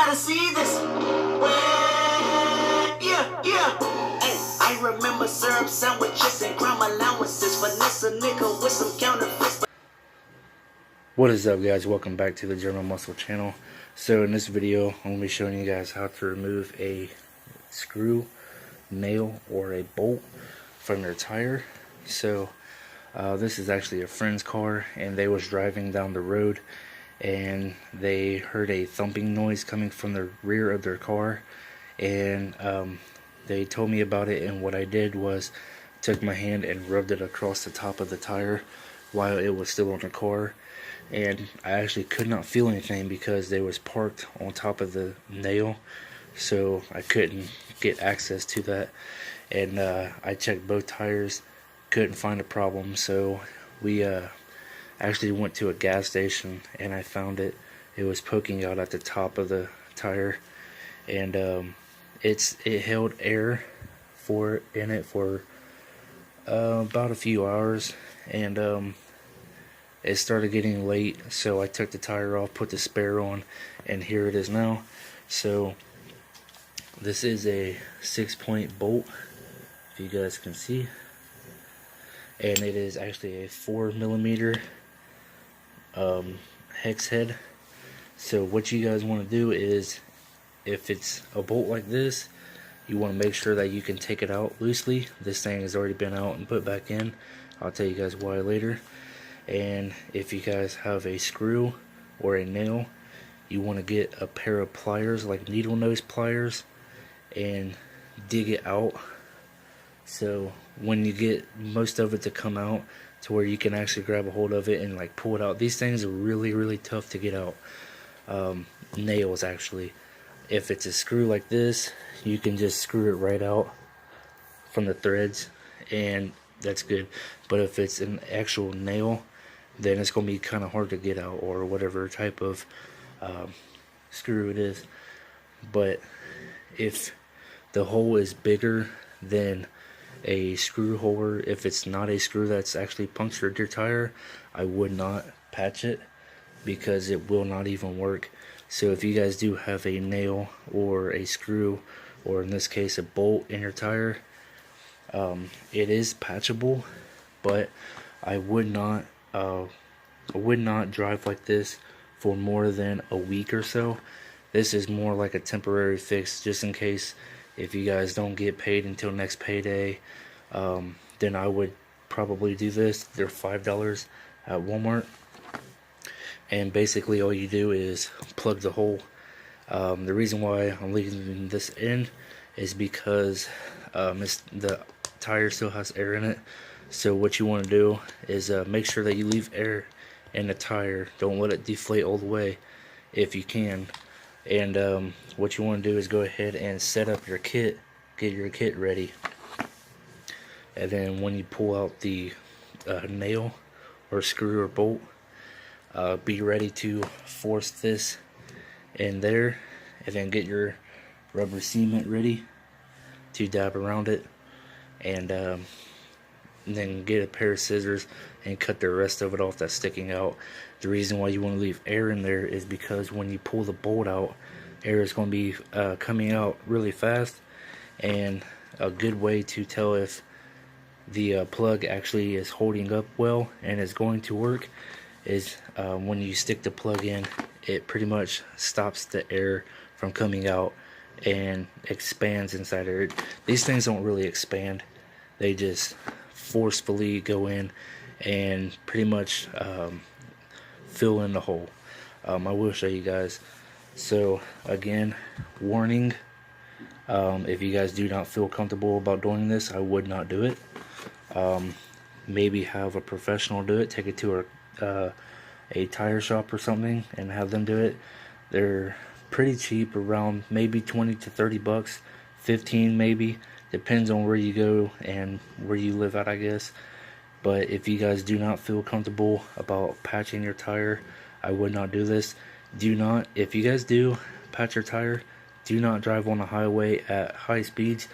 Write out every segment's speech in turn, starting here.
gotta see this. Yeah. Hey, I remember syrup sandwiches and crime allowances. Finesse a nigga with some counterfeits. What is up, guys? Welcome back to the German Muscle channel. So in this video, I'm going to be showing you guys how to remove a screw, nail, or a bolt from your tire. So this is actually a friend's car, and they was driving down the road and they heard a thumping noise coming from the rear of their car, and they told me about it. And what I did was took my hand and rubbed it across the top of the tire while it was still on the car, and I actually could not feel anything because they was parked on top of the nail, so I couldn't get access to that. And I checked both tires, couldn't find a problem, so we actually went to a gas station and I found it. It was poking out at the top of the tire, and it held air in it for about a few hours, and it started getting late, so I took the tire off, put the spare on, and here it is now. So this is a 6-point bolt, if you guys can see, and it is actually a 4mm hex head. So what you guys want to do is, if it's a bolt like this, you want to make sure that you can take it out loosely. This thing has already been out and put back in. I'll tell you guys why later. And if you guys have a screw or a nail, you want to get a pair of pliers, like needle nose pliers, and dig it out. So when you get most of it to come out to where you can actually grab a hold of it and like pull it out, these things are really tough to get out. Nails, actually. If it's a screw like this, you can just screw it right out from the threads, and that's good. But if it's an actual nail, then it's going to be kind of hard to get out, or whatever type of screw it is. But if the hole is bigger than a screw hole, if it's not a screw that's actually punctured your tire, I would not patch it, because it will not even work. So if you guys do have a nail or a screw, or in this case a bolt in your tire, it is patchable, but I would not drive like this for more than a week or so. This is more like a temporary fix, just in case if you guys don't get paid until next payday. Then I would probably do this. They're $5 at Walmart, and basically all you do is plug the hole. The reason why I'm leaving this in is because the tire still has air in it. So what you want to do is make sure that you leave air in the tire. Don't let it deflate all the way if you can. And what you want to do is go ahead and set up your kit, get your kit ready, and then when you pull out the nail or screw or bolt, be ready to force this in there, and then get your rubber cement ready to dab around it, and then get a pair of scissors and cut the rest of it off that's sticking out. The reason why you want to leave air in there is because when you pull the bolt out, air is going to be coming out really fast, and a good way to tell if the plug actually is holding up well and is going to work is when you stick the plug in, it pretty much stops the air from coming out and expands inside of it. These things don't really expand, they just forcefully go in and pretty much fill in the hole. I will show you guys. So again, warning, if you guys do not feel comfortable about doing this, I would not do it. Maybe have a professional do it. Take it to a tire shop or something and have them do it. They're pretty cheap, around maybe 20 to 30 bucks, 15 maybe, depends on where you go and where you live at, I guess. But if you guys do not feel comfortable about patching your tire, I would not do this. Do not, if you guys do patch your tire, do not drive on the highway at high speeds.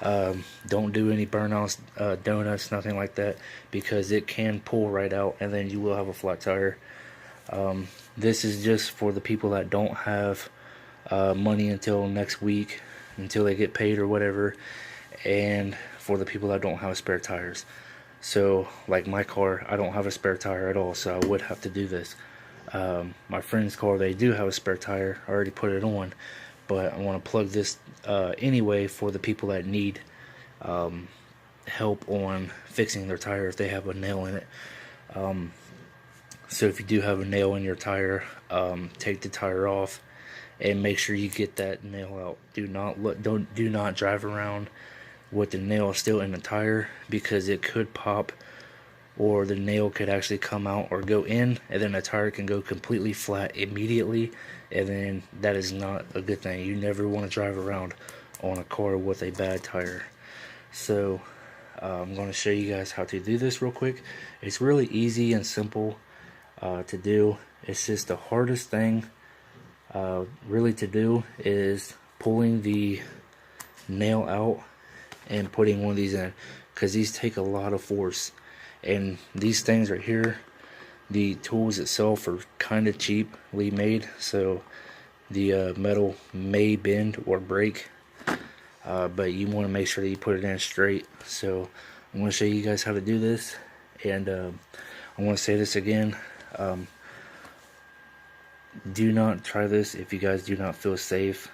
Don't do any burnouts, donuts, nothing like that, because it can pull right out and then you will have a flat tire. This is just for the people that don't have money until next week, until they get paid or whatever, and for the people that don't have spare tires. So like my car, I don't have a spare tire at all, so I would have to do this. My friend's car, they do have a spare tire. I already put it on, but I want to plug this anyway for the people that need help on fixing their tire if they have a nail in it. So if you do have a nail in your tire, take the tire off and make sure you get that nail out. Do not drive around with the nail still in the tire, because it could pop, or the nail could actually come out or go in, and then the tire can go completely flat immediately, and then that is not a good thing. You never want to drive around on a car with a bad tire. So I'm going to show you guys how to do this real quick. It's really easy and simple to do. It's just the hardest thing really to do is pulling the nail out and putting one of these in, because these take a lot of force. And these things right here, the tools itself are kind of cheaply made, so the metal may bend or break, but you want to make sure that you put it in straight. So I'm going to show you guys how to do this, and I want to say this again. Do not try this if you guys do not feel safe.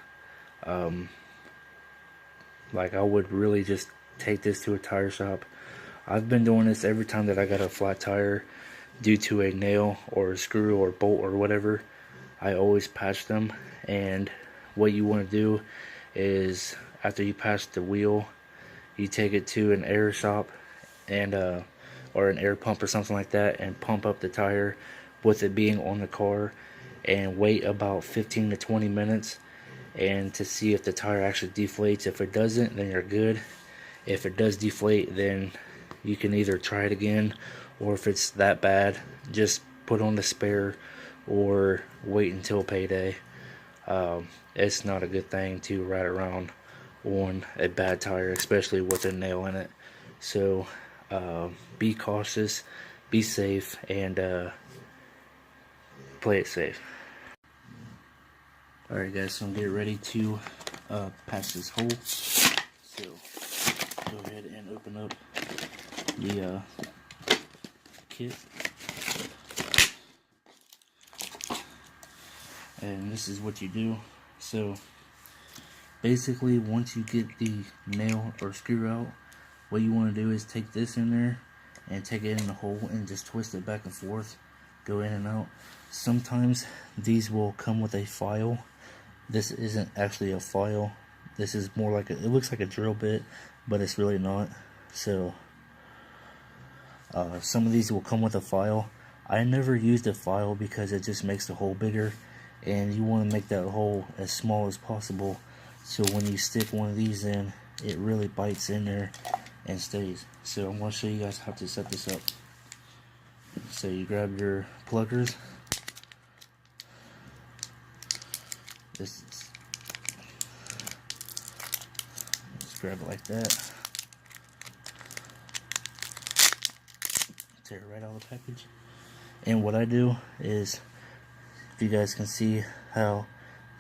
Like, I would really just take this to a tire shop. I've been doing this every time that I got a flat tire due to a nail or a screw or bolt or whatever. I always patch them, and what you want to do is, after you patch the wheel, you take it to an air shop and or an air pump or something like that, and pump up the tire with it being on the car, and wait about 15 to 20 minutes and to see if the tire actually deflates. If it doesn't, then you're good. If it does deflate, then you can either try it again, or if it's that bad, just put on the spare or wait until payday. It's not a good thing to ride around on a bad tire, especially with a nail in it. So be cautious, be safe, and play it safe. Alright guys, so I'm getting ready to patch this hole. So go ahead and open up the kit. And this is what you do. So basically, once you get the nail or screw out, what you want to do is take this in there and take it in the hole and just twist it back and forth, go in and out. Sometimes these will come with a file. This isn't actually a file. This is more like it looks like a drill bit, but it's really not. So some of these will come with a file. I never used a file because it just makes the hole bigger, and you want to make that hole as small as possible, so when you stick one of these in, it really bites in there and stays. So I'm going to show you guys how to set this up. So you grab your pluggers. Just grab it like that. Tear it right out of the package. And what I do is, if you guys can see how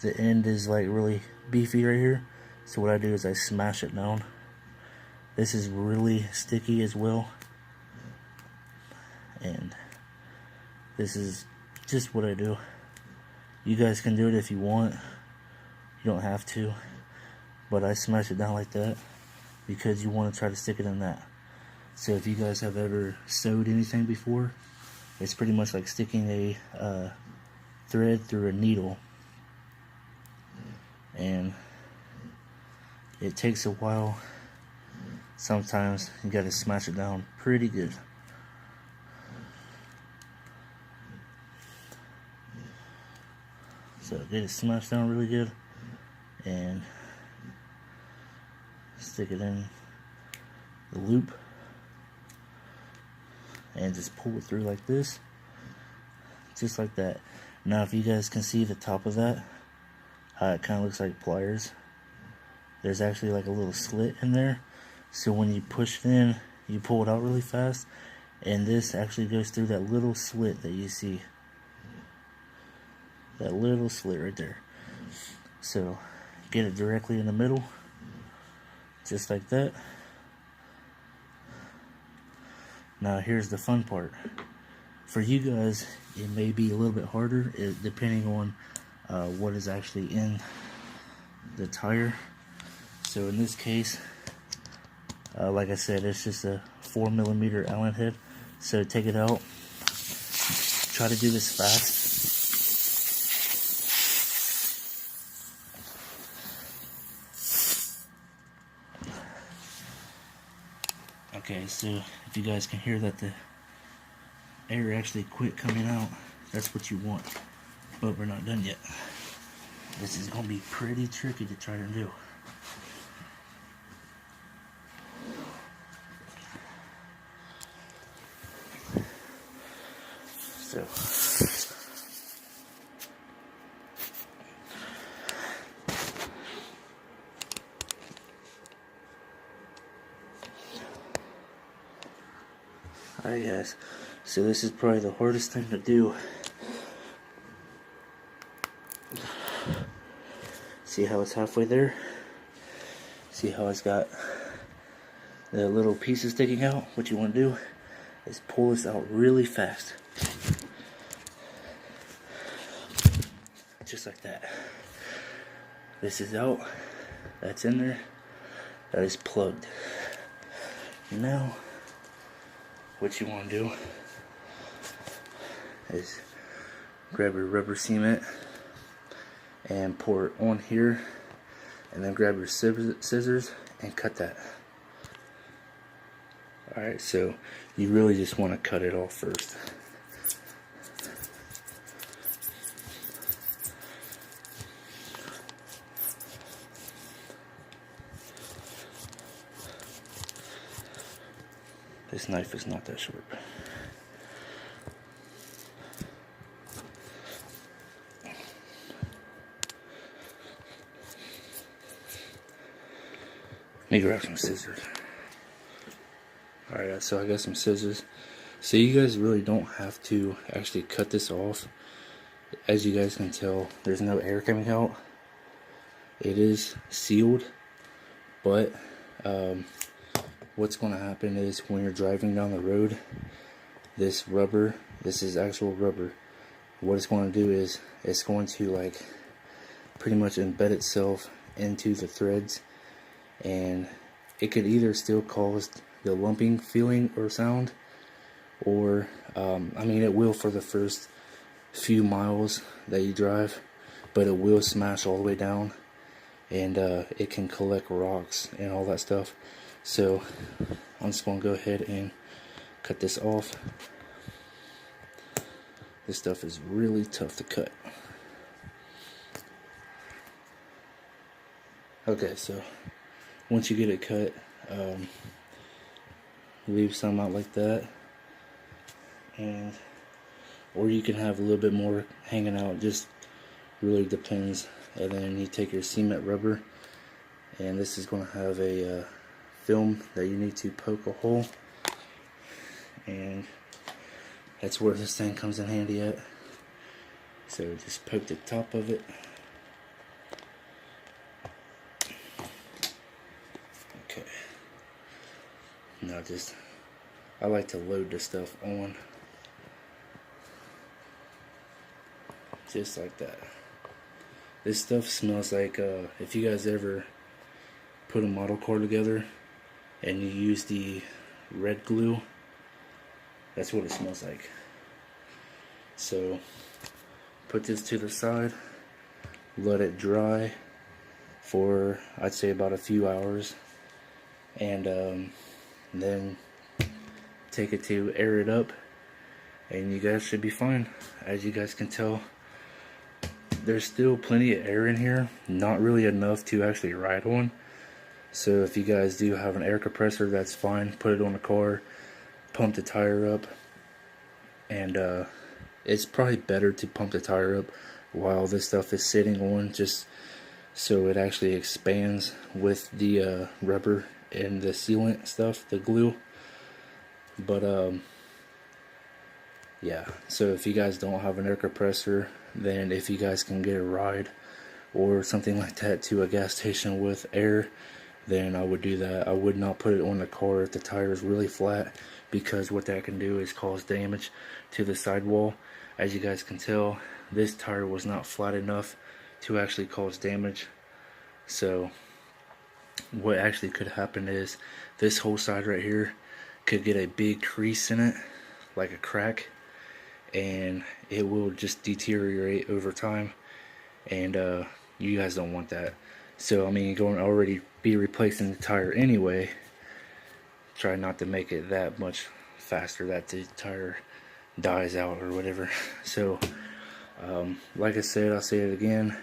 the end is like really beefy right here, so what I do is I smash it down. This is really sticky as well, and this is just what I do. You guys can do it if you want. You don't have to, but I smash it down like that because you want to try to stick it in that. So if you guys have ever sewed anything before, it's pretty much like sticking a thread through a needle, and it takes a while. Sometimes you got to smash it down pretty good. So get it smashed down really good and stick it in the loop and just pull it through like this, just like that. Now if you guys can see the top of that, how it kind of looks like pliers, there's actually like a little slit in there, so when you push it in, you pull it out really fast, and this actually goes through that little slit that you see. That little slit right there. So get it directly in the middle, just like that. Now here's the fun part. For you guys, it may be a little bit harder depending on what is actually in the tire. So in this case, like I said, it's just a 4mm Allen head. So take it out. Try to do this fast. Okay, so if you guys can hear that the air actually quit coming out, that's what you want. But we're not done yet. This is going to be pretty tricky to try to do. So alright guys, so this is probably the hardest thing to do. See how it's halfway there? See how it's got the little pieces sticking out? What you want to do is pull this out really fast. Just like that. This is out. That's in there. That is plugged. Now, what you want to do is grab your rubber cement and pour it on here, and then grab your scissors and cut that. Alright, so you really just want to cut it off first. This knife is not that sharp. Let me grab some scissors. Alright, so I got some scissors. So you guys really don't have to actually cut this off. As you guys can tell, there's no air coming out. It is sealed, but what's going to happen is when you're driving down the road, this rubber, this is actual rubber, what it's going to do is it's going to like pretty much embed itself into the threads, and it could either still cause the lumping feeling or sound, or I mean, it will for the first few miles that you drive, but it will smash all the way down, and it can collect rocks and all that stuff. So I'm just going to go ahead and cut this off. This stuff is really tough to cut. Okay, so once you get it cut, leave some out like that, and or you can have a little bit more hanging out, just really depends. And then you take your cement rubber, and this is going to have a film that you need to poke a hole, and that's where this thing comes in handy at. So just poke the top of it. Okay. Now I like to load this stuff on. Just like that. This stuff smells like, if you guys ever put a model car together and you use the red glue, that's what it smells like. So put this to the side, let it dry for, I'd say, about a few hours, and then take it to air it up, and you guys should be fine. As you guys can tell, there's still plenty of air in here, not really enough to actually ride on. So if you guys do have an air compressor, that's fine. Put it on the car, pump the tire up, and it's probably better to pump the tire up while this stuff is sitting on, just so it actually expands with the rubber and the sealant stuff, the glue. But yeah, so if you guys don't have an air compressor, then if you guys can get a ride or something like that to a gas station with air, then I would do that. I would not put it on the car if the tire is really flat, because what that can do is cause damage to the sidewall. As you guys can tell, this tire was not flat enough to actually cause damage. So what actually could happen is this whole side right here could get a big crease in it, like a crack, and it will just deteriorate over time, and you guys don't want that. So I mean, you're going to already be replacing the tire anyway. Try not to make it that much faster that the tire dies out or whatever. So like I said, I'll say it again,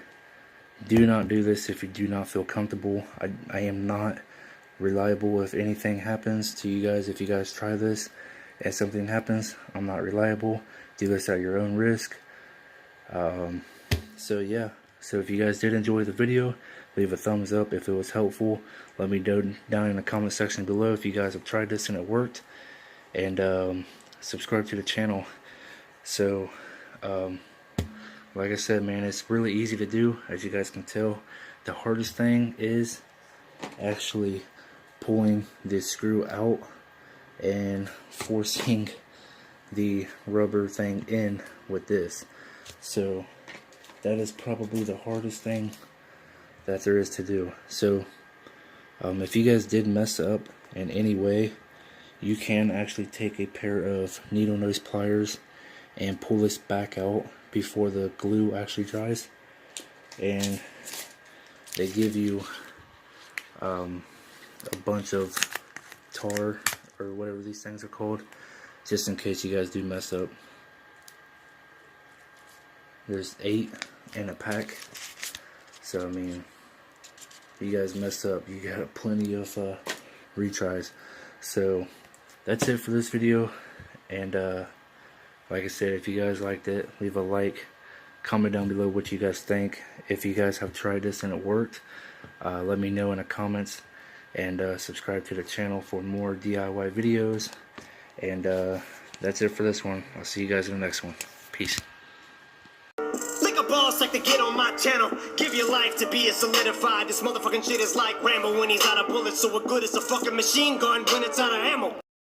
do not do this if you do not feel comfortable. I am not reliable if anything happens to you guys. If you guys try this and something happens, I'm not reliable. Do this at your own risk. So yeah, so if you guys did enjoy the video, leave a thumbs up if it was helpful. Let me know down in the comment section below if you guys have tried this and it worked, and subscribe to the channel. So like I said, man, it's really easy to do, as you guys can tell. The hardest thing is actually pulling this screw out and forcing the rubber thing in with this. So that is probably the hardest thing that there is to do. So if you guys did mess up in any way, you can actually take a pair of needle nose pliers and pull this back out before the glue actually dries, and they give you a bunch of tar or whatever these things are called, just in case you guys do mess up. There's 8 in a pack, so I mean, if you guys mess up, you got plenty of retries. So that's it for this video, and like I said, if you guys liked it, leave a like, comment down below what you guys think. If you guys have tried this and it worked, let me know in the comments, and subscribe to the channel for more DIY videos. And that's it for this one. I'll see you guys in the next one. Peace. Boss like to get on my channel, give your life to be a solidified. This motherfucking shit is like Rambo when he's out of bullets, so what good is a fucking machine gun when it's out of ammo?